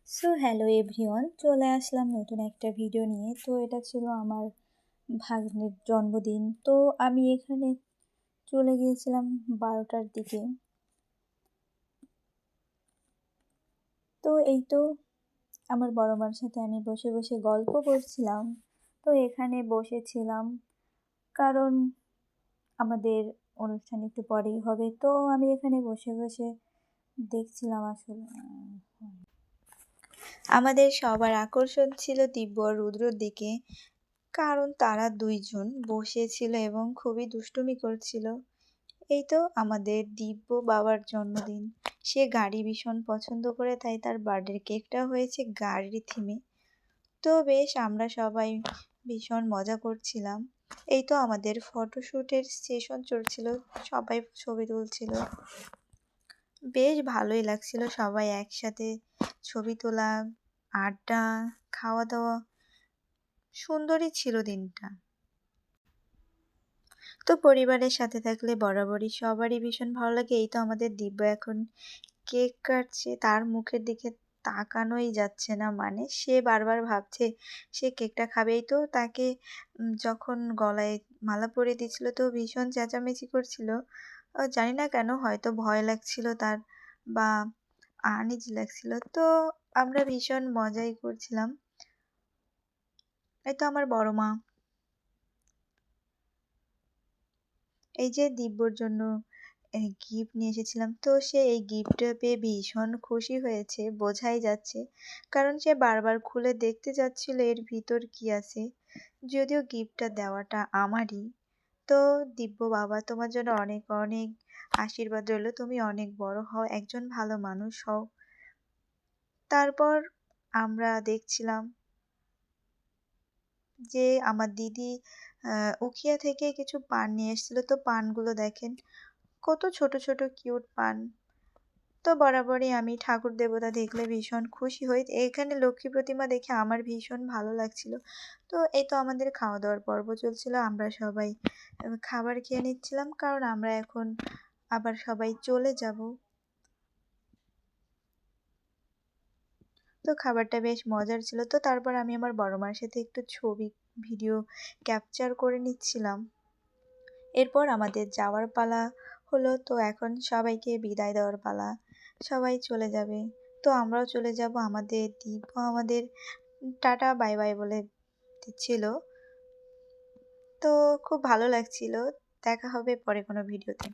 So hello everyone, চলে আসলাম নতুন একটা ভিডিও নিয়ে। তো এটা ছিল আমার ভাগ্নের জন্মদিন। তো আমি এখানে চলে গিয়েছিলাম 12টার দিকে। তো এই তো আমার বড় মার সাথে আমি বসে বসে গল্প করছিলাম। তো এখানে বসেছিলাম কারণ আমাদের অনুষ্ঠান একটু পরেই হবে। তো আমি এখানে বসে বসে দেখছিলাম আসলে আমাদের সবার আকর্ষণ ছিল দিব্য আর রুদ্রর দিকে, কারণ তারা দুইজন বসেছিল এবং খুবই দুষ্টুমি করছিল। এই তো আমাদের দিব্য বাবার জন্মদিন। সে গাড়ি ভীষণ পছন্দ করে, তাই তার বার্থডে কেকটা হয়েছে গাড়ির থিমে। তো বেশ আমরা সবাই ভীষণ মজা করছিলাম। এই তো আমাদের ফটোশ্যুটের সেশন চলছিল, সবাই ছবি তুলছিল। বেশ ভালোই লাগছিল সবাই একসাথে ছবি তোলা, আড্ডা, খাওয়া দাওয়া, সুন্দরই ছিল দিনটা। তো পরিবারের সাথে থাকলে বরাবরই সবারই ভীষণ ভালো লাগে। এই তো আমাদের দিব্য এখন কেক কাটছে, তার মুখের দিকে তাকানোই যাচ্ছে না, মানে সে বারবার ভাবছে সে কেকটা খাবে। এই তো তাকে যখন গলায় মালা পরিয়ে দিচ্ছিল তো ভীষণ চেঁচামেচি করছিল। জানি না কেন, হয়তো ভয় লাগছিল তার বা আনইজি লাগছিল। তো আমরা ভীষণ মজাই করছিলাম। এই তো আমার বড় মা এই যে দিব্যর জন্য গিফট নিয়ে এসেছিলাম, তো সে এই গিফটটা পেয়ে ভীষণ খুশি হয়েছে, বোঝাই যাচ্ছে। কারণ সে বারবার খুলে দেখতে যাচ্ছিল এর ভিতর কি আছে। যদিও গিফটটা দেওয়াটা আমারই। তো দিব্য বাবা, তোমার জন্য অনেক অনেক আশীর্বাদ রইলো। তুমি অনেক বড় হও, একজন ভালো মানুষ হও। তারপর আমরা দেখছিলাম যে আমার দিদি উখিয়া থেকে কিছু পান নিয়ে এসেছিল। তো পানগুলো দেখেন কত ছোট ছোট কিউট পান। তো বরাবরই আমি ঠাকুর দেবতা দেখলে ভীষণ খুশি হই। এখানে লক্ষ্মী প্রতিমা দেখে আমার ভীষণ ভালো লাগছিল। তো এই তো আমাদের খাওয়া দাওয়ার পর্ব চলছিল, আমরা সবাই খাবার খেয়ে নিচ্ছিলাম, কারণ আমরা এখন আবার সবাই চলে যাব। তো খাবারটা বেশ মজার ছিল। তো তারপর আমি আমার বড় মার সাথে একটু ছবি ভিডিও ক্যাপচার করে নিচ্ছিলাম। এরপর আমাদের যাওয়ার পালা হলো। তো এখন সবাইকে বিদায় দেওয়ার পালা, সবাই চলে যাবে। তো আমরাও চলে যাব। আমাদের দিব্য আমাদের টাটা বাই বাই বলে দিচ্ছিল। তো খুব ভালো লাগছিল। দেখা হবে পরে কোনো ভিডিওতে।